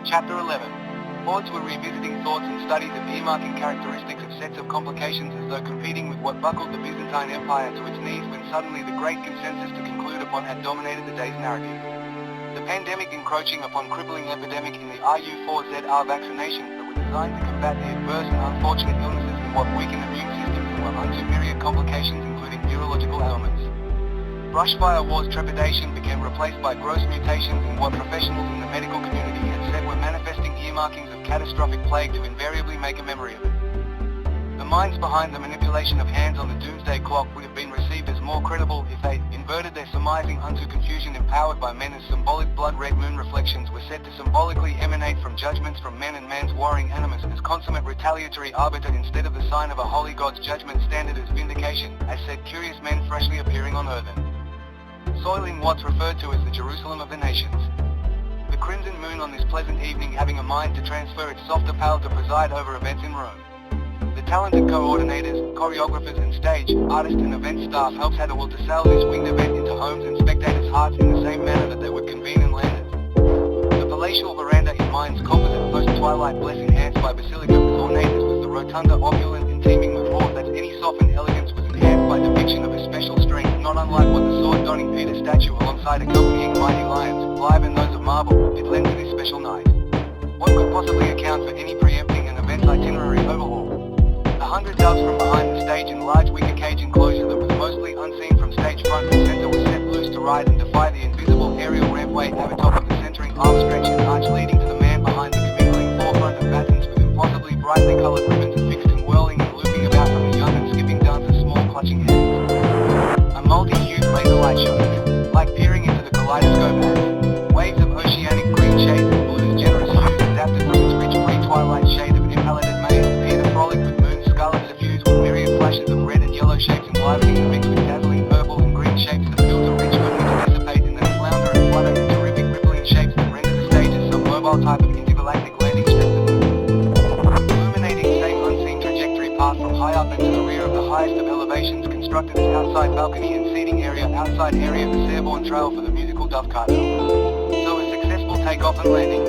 Chapter 11. Hordes were revisiting thoughts and studies of earmarking characteristics of sets of complications as though competing with what buckled the Byzantine Empire to its knees when suddenly the great consensus to conclude upon had dominated the day's narrative. The pandemic encroaching upon crippling epidemic in the RU4ZR vaccinations that were designed to combat the adverse and unfortunate illnesses in what weakened immune systems and were unto myriad complications including neurological ailments. Brushfire war's trepidation became replaced by gross mutations in what professionals in the medical community had said were manifesting earmarkings of catastrophic plague to invariably make a memory of it. The minds behind the manipulation of hands on the doomsday clock would have been received as more credible if they inverted their surmising unto confusion empowered by men as symbolic blood-red moon reflections were said to symbolically emanate from judgments from men and man's warring animus as consummate retaliatory arbiter instead of the sign of a holy God's judgment standard as vindication, as said curious men freshly appearing on earthen soiling what's referred to as the Jerusalem of the nations. The crimson moon on this pleasant evening having a mind to transfer its softer pale to preside over events in Rome. The talented coordinators, choreographers and stage, artist and event staff helps had a will to sail this winged event into homes and spectators' hearts in the same manner that they would convene and landed. The palatial veranda in Mind's composite post-twilight bless enhanced by basilica was ornate as was the rotunda opulent and teeming with awe that any softened elegance was enhanced by depiction of a special strength not unlike what the sword-donning Peter statue alongside accompanying mighty lions, live and those of marble, did lend to this special night. What could possibly account for any preempting an event's itinerary overhaul? The 100 doves from behind the stage in large wicker cage enclosure that was mostly unseen from stage front and center were set loose to ride and defy the invisible aerial rampway at the top of the centering arm stretch and arch leading to the man behind the commingling forefront of battens with impossibly brightly colored ribbons affixed and whirling and looping about from the young and skipping dancers' small clutching hands. A multi-hued laser light show, like peering into the kaleidoscope as waves of oceanic green shades and blues generous hues adapted from its rich pre-twilight shade of impalated maize appear to frolic with moon's scarlet suffused with myriad flashes of red and yellow shapes enlivening the mix with dazzling purple and green shapes that filter rich only to dissipate and then flounder and flutter in terrific rippling shapes that render the stage as some mobile type of intergalactic landing strip illuminating same unseen trajectory path from high up into the rear of the highest of elevations constructed as outside balcony and seating area outside area of the Sairborne Trail for the musical Dove Cartel. So a successful takeoff and landing.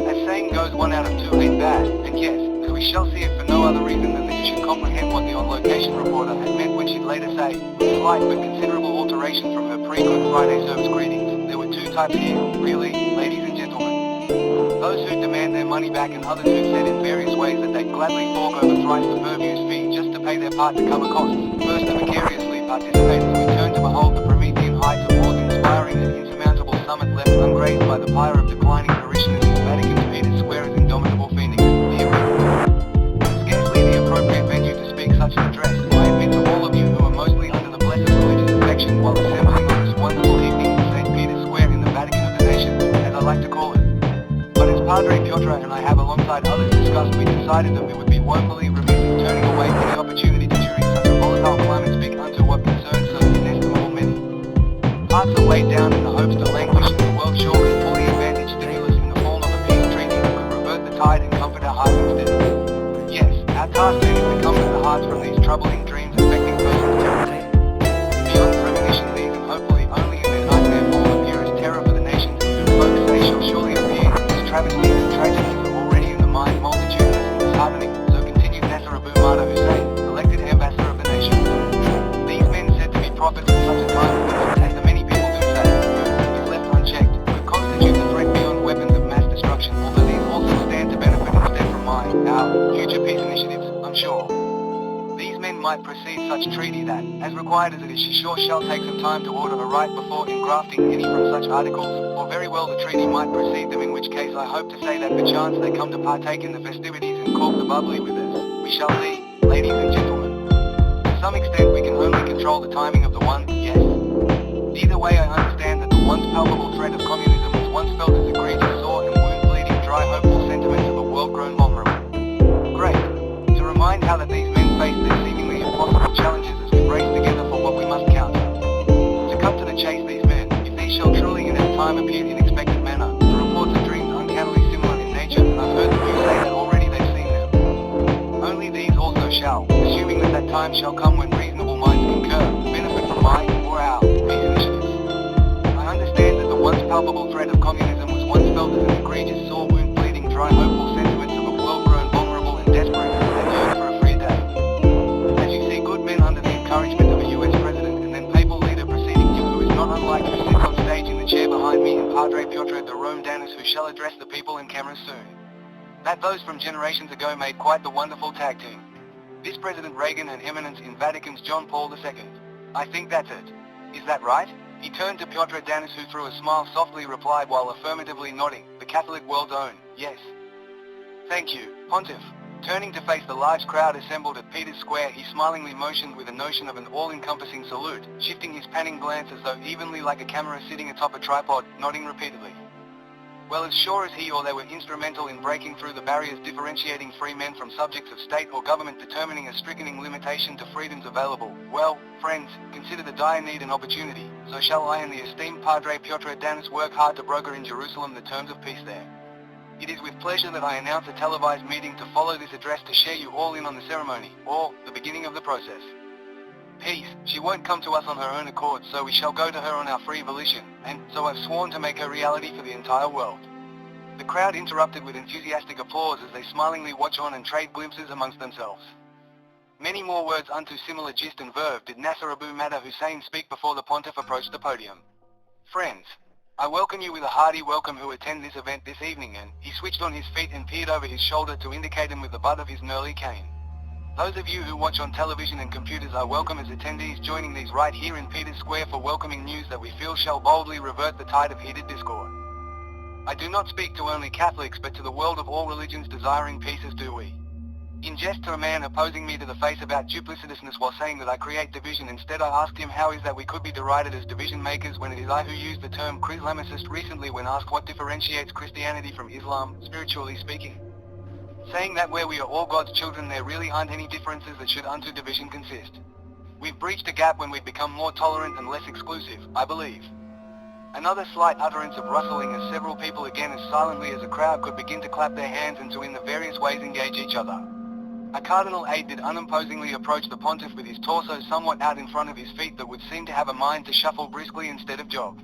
As saying goes, 1 out of 2 ain't bad, and yes, as we shall see it for no other reason than that you should comprehend what the on-location reporter had meant when she'd later say, with slight but considerable alteration from her pre-Good Friday service greetings, there were 2 types here, really, ladies and gentlemen. Those who demand their money back and others who said in various ways that they'd gladly fork over thrice the Purview's fee just to pay their part to cover costs, first to vicariously participate as we turn to behold the Promethean heights of awe-inspiring and insurmountable summit left ungrazed by the pyre of declining parishioners in Vatican's Peter's Square as indomitable phoenix, the arena. Scarcely the appropriate venue to speak such an address, I admit to all of you who are mostly under the blessed religious affection while assembling on this wonderful evening in St. Peter's Square in the Vatican of the Nation, as I like to call it. But as Padre Piotre and I have alongside others discussed, we decided that we would be woefully remiss in turning away any opportunity to during such a volatile climate speak unto what concerns so inestimable many. Hearts are weighed down in the hopes to languish in the world surely for the advantage stimulus in the form of a peace treaty that could revert the tide and comfort our hearts instead. Yes, our task then is to comfort the hearts from these troubling dreams affecting persons terribly. Beyond premonition these and hopefully only in their nightmare form appear as terror for the nations whom folks say shall surely appear. Travesties and tragedies are already in the mind multitudinous and disheartening, so continued Nasser Abu Mada Hussein, elected ambassador of the nation. These men said to be prophets at such a time, as the many people do say, if left unchecked, would constitute the threat beyond weapons of mass destruction, although these also stand to benefit instead from our future peace initiatives, I'm sure. These men might precede such treaty that, as required as it is, she sure shall take some time to order a right before engrafting any from such articles, or very well the treaty might precede them, in which case I hope to say that perchance they come to partake in the festivities and cork the bubbly with us. We shall see, ladies and gentlemen. To some extent we can only control the timing of the one, yes. Either way I understand that the once palpable threat of communism was once felt as egregious, sore and wound-bleeding, dry hopeful sentiments of a world-grown vulnerable. Great. To remind how that these men face their seemingly impossible challenges as we brace together for what we must counter. To cut to the chase, these men, if these shall truly in our time appear in expected manner, the reports of dreams uncannily similar in nature, and I've heard the few say that already they've seen them. Only these also shall, assuming that that time shall come when reasonable minds concur, benefit from mine or our peace initiatives. I understand that the once palpable threat of communism was once felt as an egregious, sore wound bleeding address the people and cameras soon. That those from generations ago made quite the wonderful tag team. This President Reagan and Eminence in Vatican's John Paul II. I think that's it. Is that right? He turned to Piotre, who through a smile softly replied while affirmatively nodding, the Catholic world's own, yes. Thank you, Pontiff. Turning to face the large crowd assembled at Peter's Square, he smilingly motioned with a notion of an all-encompassing salute, shifting his panning glance as though evenly like a camera sitting atop a tripod, nodding repeatedly. Well, as sure as he or they were instrumental in breaking through the barriers differentiating free men from subjects of state or government, determining a stricken limitation to freedoms available, well, friends, consider the dire need and opportunity, so shall I and the esteemed Padre Piotre work hard to broker in Jerusalem the terms of peace there. It is with pleasure that I announce a televised meeting to follow this address to share you all in on the ceremony, or the beginning of the process. Peace, she won't come to us on her own accord, so we shall go to her on our free volition, and so I've sworn to make her reality for the entire world. The crowd interrupted with enthusiastic applause as they smilingly watch on and trade glimpses amongst themselves. Many more words unto similar gist and verve did Nasser Abu Madar Hussein speak before the pontiff approached the podium. Friends, I welcome you with a hearty welcome who attend this event this evening, and he switched on his feet and peered over his shoulder to indicate him with the butt of his gnarly cane. Those of you who watch on television and computers are welcome as attendees joining these right here in Peter's Square for welcoming news that we feel shall boldly revert the tide of heated discord. I do not speak to only Catholics but to the world of all religions desiring peace, as do we. In jest to a man opposing me to the face about duplicitousness while saying that I create division, instead I asked him how is that we could be derided as division makers when it is I who used the term Xlibris recently when asked what differentiates Christianity from Islam, spiritually speaking. Saying that where we are all God's children there really aren't any differences that should unto division consist. We've breached a gap when we've become more tolerant and less exclusive, I believe. Another slight utterance of rustling as several people again as silently as a crowd could begin to clap their hands and to in the various ways engage each other. A cardinal aide did unimposingly approach the pontiff with his torso somewhat out in front of his feet that would seem to have a mind to shuffle briskly instead of jog.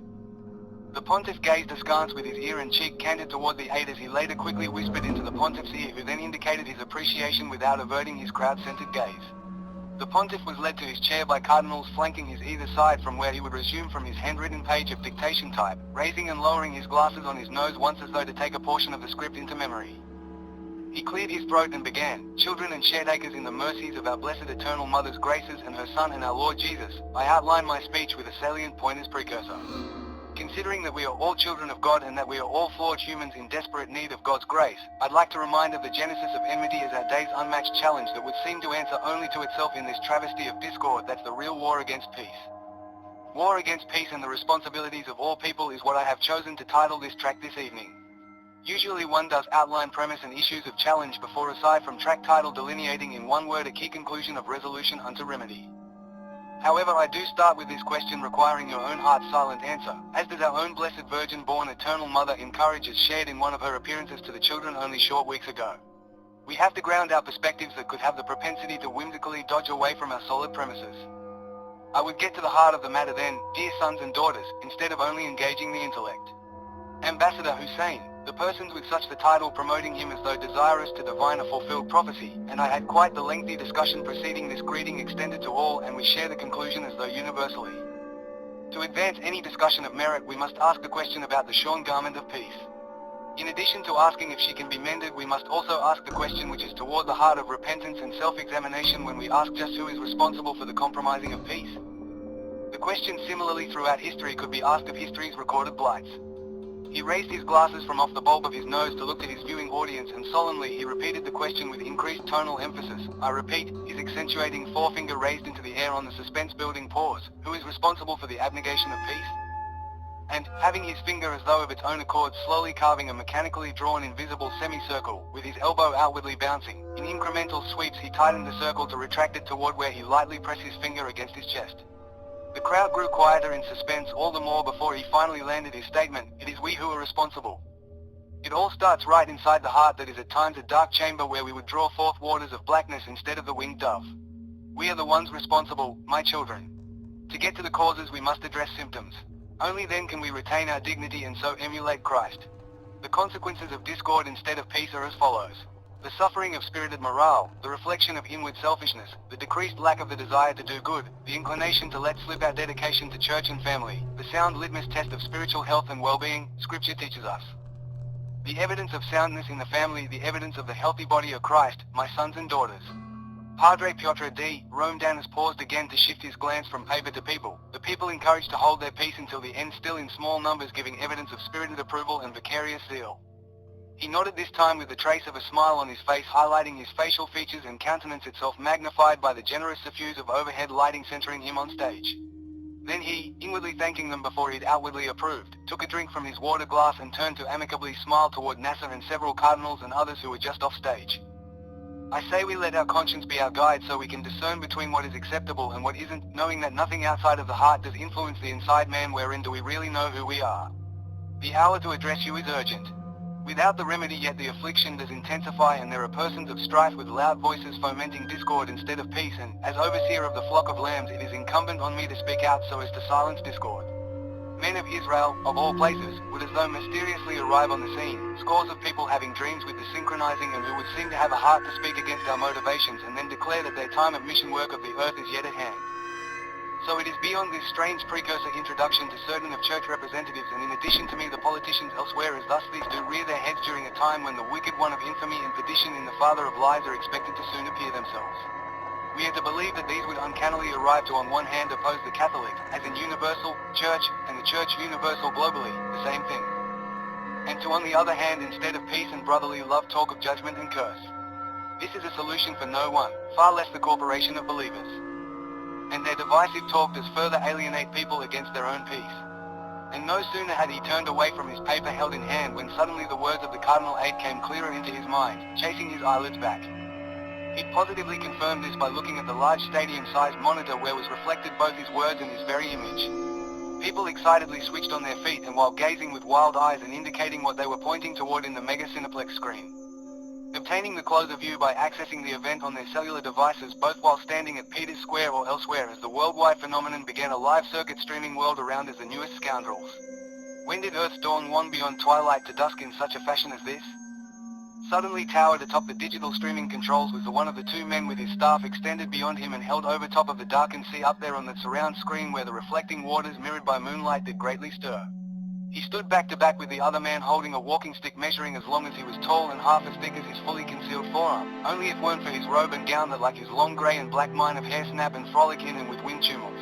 The pontiff gazed askance with his ear and cheek canted toward the aide as he later quickly whispered into the pontiff's ear, who then indicated his appreciation without averting his crowd-centered gaze. The pontiff was led to his chair by cardinals flanking his either side from where he would resume from his handwritten page of dictation type, raising and lowering his glasses on his nose once as though to take a portion of the script into memory. He cleared his throat and began, children and sharetakers in the mercies of our blessed eternal Mother's graces and her Son and our Lord Jesus, I outline my speech with a salient point as precursor. Considering that we are all children of God and that we are all flawed humans in desperate need of God's grace, I'd like to remind of the genesis of enmity as our day's unmatched challenge that would seem to answer only to itself in this travesty of discord that's the real war against peace. War against peace and the responsibilities of all people is what I have chosen to title this track this evening. Usually one does outline premise and issues of challenge before aside from track title delineating in one word a key conclusion of resolution unto remedy. However, I do start with this question requiring your own heart's silent answer, as does our own Blessed Virgin-born Eternal Mother encourage as shared in one of her appearances to the children only short weeks ago. We have to ground our perspectives that could have the propensity to whimsically dodge away from our solid premises. I would get to the heart of the matter then, dear sons and daughters, instead of only engaging the intellect. Ambassador Hussein, the persons with such the title promoting him as though desirous to divine a fulfilled prophecy, and I had quite the lengthy discussion preceding this greeting extended to all, and we share the conclusion as though universally. To advance any discussion of merit we must ask the question about the shorn garment of peace. In addition to asking if she can be mended, we must also ask the question which is toward the heart of repentance and self-examination when we ask just who is responsible for the compromising of peace. The question similarly throughout history could be asked of history's recorded blights. He raised his glasses from off the bulb of his nose to look at his viewing audience, and solemnly he repeated the question with increased tonal emphasis. I repeat, his accentuating forefinger raised into the air on the suspense-building pause. Who is responsible for the abnegation of peace? And, having his finger as though of its own accord slowly carving a mechanically drawn invisible semicircle, with his elbow outwardly bouncing, in incremental sweeps he tightened the circle to retract it toward where he lightly pressed his finger against his chest. The crowd grew quieter in suspense all the more before he finally landed his statement, it is we who are responsible. It all starts right inside the heart that is at times a dark chamber where we would draw forth waters of blackness instead of the winged dove. We are the ones responsible, my children. To get to the causes we must address symptoms. Only then can we retain our dignity and so emulate Christ. The consequences of discord instead of peace are as follows. The suffering of spirited morale, the reflection of inward selfishness, the decreased lack of the desire to do good, the inclination to let slip our dedication to church and family, the sound litmus test of spiritual health and well-being, Scripture teaches us. The evidence of soundness in the family, the evidence of the healthy body of Christ, my sons and daughters. Padre Piotre D. Rome Danis paused again to shift his glance from paper to people, the people encouraged to hold their peace until the end, still in small numbers, giving evidence of spirited approval and vicarious zeal. He nodded, this time with the trace of a smile on his face, highlighting his facial features and countenance itself magnified by the generous suffuse of overhead lighting centering him on stage. Then he, inwardly thanking them before he'd outwardly approved, took a drink from his water glass and turned to amicably smile toward Nasser and several cardinals and others who were just off stage. I say we let our conscience be our guide so we can discern between what is acceptable and what isn't, knowing that nothing outside of the heart does influence the inside man. Wherein do we really know who we are? The hour to address you is urgent. Without the remedy yet the affliction does intensify, and there are persons of strife with loud voices fomenting discord instead of peace, and, as overseer of the flock of lambs, it is incumbent on me to speak out so as to silence discord. Men of Israel, of all places, would as though mysteriously arrive on the scene, scores of people having dreams with the synchronizing, and who would seem to have a heart to speak against our motivations and then declare that their time of mission work of the earth is yet at hand. So it is beyond this strange precursor introduction to certain of church representatives, and in addition to me the politicians elsewhere, as thus these do rear their heads during a time when the wicked one of infamy and perdition in the father of lies are expected to soon appear themselves. We are to believe that these would uncannily arrive to on one hand oppose the Catholic, as in universal, church, and the church universal globally, the same thing. And to on the other hand, instead of peace and brotherly love, talk of judgment and curse. This is a solution for no one, far less the corporation of believers. And their divisive talk does further alienate people against their own peace. And no sooner had he turned away from his paper held in hand when suddenly the words of the Cardinal Aide came clearer into his mind, chasing his eyelids back. He positively confirmed this by looking at the large stadium-sized monitor where was reflected both his words and his very image. People excitedly switched on their feet, and while gazing with wild eyes and indicating what they were pointing toward in the mega Cineplex screen. Obtaining the closer view by accessing the event on their cellular devices, both while standing at Peter's Square or elsewhere, as the worldwide phenomenon began a live circuit streaming world around as the newest scoundrels. When did Earth's dawn wane beyond twilight to dusk in such a fashion as this? Suddenly towered atop the digital streaming controls was the one of the two men with his staff extended beyond him and held over top of the darkened sea up there on the surround screen where the reflecting waters mirrored by moonlight did greatly stir. He stood back to back with the other man holding a walking stick measuring as long as he was tall and half as thick as his fully concealed forearm, only it weren't for his robe and gown that like his long grey and black mine of hair snap and frolic in and with wind tumults.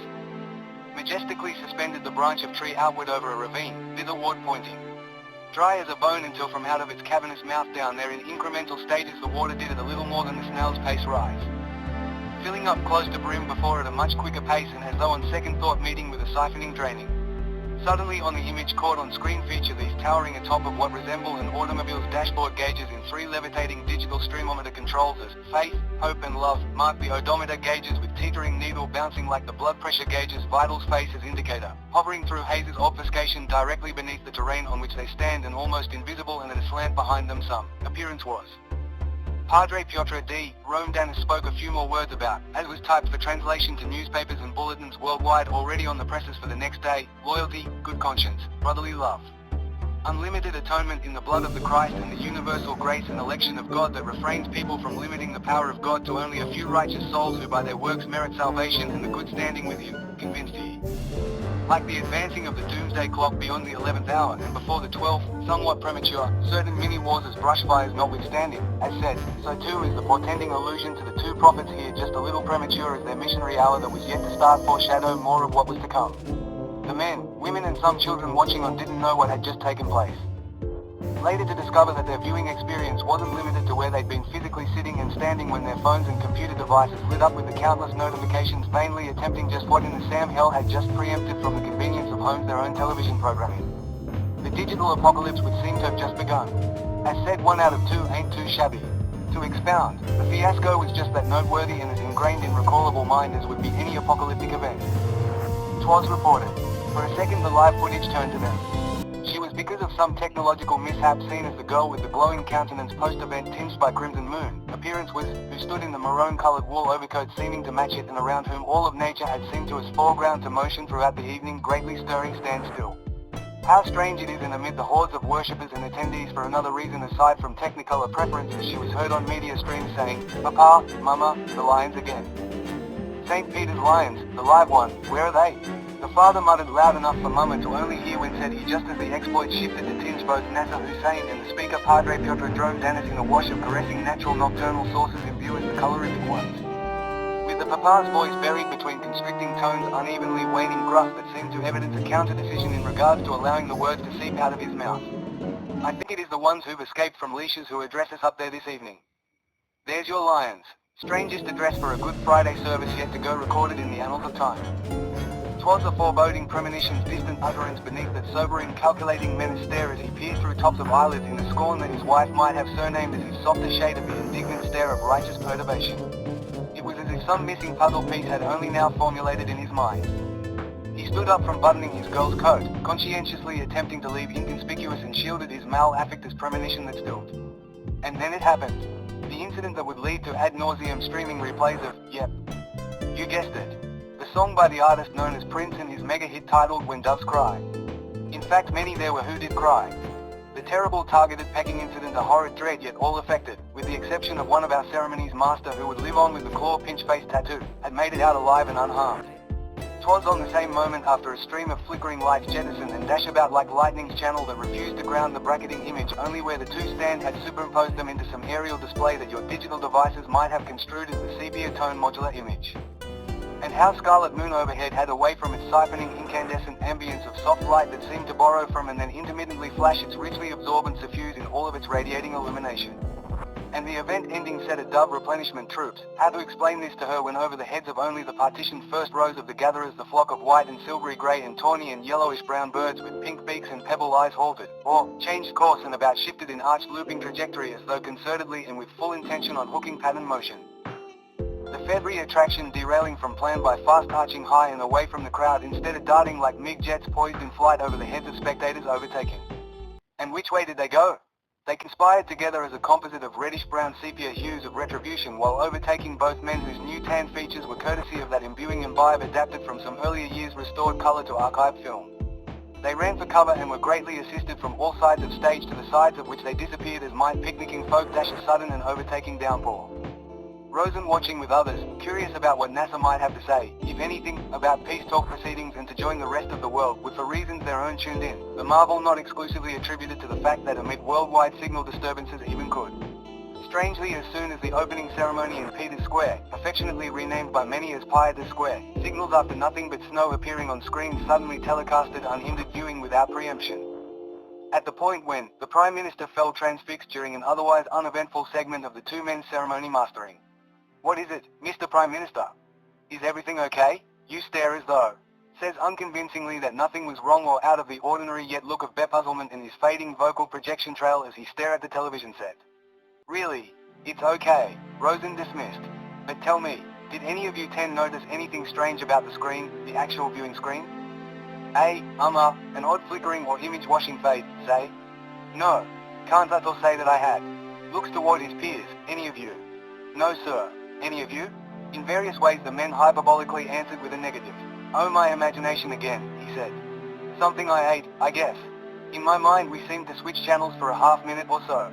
Majestically suspended the branch of tree outward over a ravine, thitherward pointing. Dry as a bone until from out of its cavernous mouth down there in incremental stages the water did at a little more than the snail's pace rise. Filling up close to brim before at a much quicker pace, and as though on second thought meeting with a siphoning draining. Suddenly on the image caught on screen feature these towering atop of what resemble an automobile's dashboard gauges in three levitating digital streamometer controls as faith, hope and love mark the odometer gauges with teetering needle bouncing like the blood pressure gauges vitals face as indicator, hovering through hazes obfuscation directly beneath the terrain on which they stand and almost invisible and at a slant behind them some appearance was. Padre Piotre D. Rome Danis spoke a few more words about, as was typed for translation to newspapers and bulletins worldwide already on the presses for the next day, loyalty, good conscience, brotherly love. Unlimited atonement in the blood of the Christ and the universal grace and election of God that refrains people from limiting the power of God to only a few righteous souls who by their works merit salvation and the good standing with Him, convinced ye. Like the advancing of the doomsday clock beyond the 11th hour and before the 12th, somewhat premature, certain mini-wars as brushfires notwithstanding, as said, so too is the portending allusion to the two prophets here just a little premature as their missionary hour that was yet to start foreshadow more of what was to come. The men, women and some children watching on didn't know what had just taken place. Later to discover that their viewing experience wasn't limited to where they'd been physically sitting and standing when their phones and computer devices lit up with the countless notifications vainly attempting just what in the Sam hell had just preempted from the convenience of homes their own television programming. The digital apocalypse would seem to have just begun. As said, 1 out of 2 ain't too shabby. To expound, the fiasco was just that noteworthy and as ingrained in recallable mind as would be any apocalyptic event. 'Twas reported. For a second the live footage turned to them. She was because of some technological mishap seen as the girl with the glowing countenance post-event tinged by crimson moon, appearance was, who stood in the maroon-coloured wool overcoat seeming to match it and around whom all of nature had seemed to as foreground to motion throughout the evening greatly stirring stand still. How strange it is in amid the hordes of worshippers and attendees for another reason aside from technicolor preferences she was heard on media streams saying, "Papa, Mama, the Lions again." St. Peter's lions, the live ones, where are they? The father muttered loud enough for Mama to only hear when said he just as the exploit shifted to tinge both Nasser Hussein and the speaker Padre Piotre droned Danis in a wash of caressing natural nocturnal sources imbue as the colorific ones. With the papa's voice buried between constricting tones unevenly waning gruff that seemed to evidence a counter-decision in regards to allowing the words to seep out of his mouth. I think it is the ones who've escaped from leashes who address us up there this evening. There's your lions. Strangest address for a Good Friday service yet to go recorded in the annals of time. 'Twas a foreboding premonition's distant utterance beneath that sobering, calculating men's stare as he peered through tops of eyelids in the scorn that his wife might have surnamed as his softer shade of the indignant stare of righteous perturbation. It was as if some missing puzzle piece had only now formulated in his mind. He stood up from buttoning his girl's coat, conscientiously attempting to leave inconspicuous and shielded his mal-affectus premonition that stilled. And then it happened. The incident that would lead to ad nauseum streaming replays of, yep, you guessed it, the song by the artist known as Prince and his mega-hit titled When Doves Cry. In fact, many there were who did cry. The terrible targeted pecking incident a horrid dread yet all affected, with the exception of one of our ceremony's master who would live on with the claw pinch face tattoo, had made it out alive and unharmed. 'Twas on the same moment after a stream of flickering lights jettisoned and dash about like lightning's channel that refused to ground the bracketing image only where the two stand had superimposed them into some aerial display that your digital devices might have construed as the sepia tone modular image. And how Scarlet Moon overhead had away from its siphoning incandescent ambience of soft light that seemed to borrow from and then intermittently flash its richly absorbent suffuse in all of its radiating illumination. And the event ending set of dove replenishment troops. How to explain this to her when over the heads of only the partitioned first rows of the gatherers the flock of white and silvery grey and tawny and yellowish brown birds with pink beaks and pebble eyes halted, or changed course and about shifted in arched looping trajectory as though concertedly and with full intention on hooking pattern motion. The feathery attraction derailing from plan by fast arching high and away from the crowd instead of darting like MiG jets poised in flight over the heads of spectators overtaking. And which way did they go? They conspired together as a composite of reddish-brown sepia hues of retribution while overtaking both men whose new tan features were courtesy of that imbuing imbibe adapted from some earlier years restored color to archived film. They ran for cover and were greatly assisted from all sides of stage to the sides of which they disappeared as might picnicking folk dash a sudden and overtaking downpour. Rosen watching with others, curious about what NASA might have to say, if anything, about peace talk proceedings and to join the rest of the world would for reasons their own tuned in, the marvel not exclusively attributed to the fact that amid worldwide signal disturbances even could. Strangely, as soon as the opening ceremony in Peter's Square, affectionately renamed by many as Piotre Square, signals after nothing but snow appearing on screen suddenly telecasted unhindered viewing without preemption. At the point when, the Prime Minister fell transfixed during an otherwise uneventful segment of the two men's ceremony mastering. What is it, Mr. Prime Minister? Is everything okay? You stare as though. Says unconvincingly that nothing was wrong or out of the ordinary yet look of bepuzzlement in his fading vocal projection trail as he stare at the television set. Really? It's okay, Rosen dismissed. But tell me, did any of you 10 notice anything strange about the screen, the actual viewing screen? An odd flickering or image washing fade, say? No, can't that or say that I had. Looks toward his peers, any of you? No sir. Any of you? In various ways the men hyperbolically answered with a negative. Oh, my imagination again, he said. Something I ate, I guess. In my mind we seemed to switch channels for a half minute or so.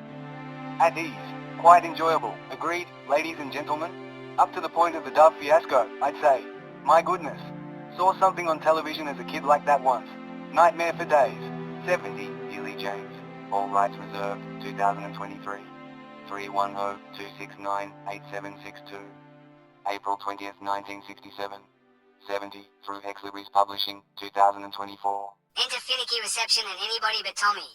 At ease. Quite enjoyable, agreed, ladies and gentlemen. Up to the point of the Dove fiasco, I'd say. My goodness. Saw something on television as a kid like that once. Nightmare for days. 70, Ely James. All rights reserved, 2023. 310-269-8762. April 20th, 1967. 70, through Xlibris Publishing, 2024. Enter finicky reception and anybody but Tommy.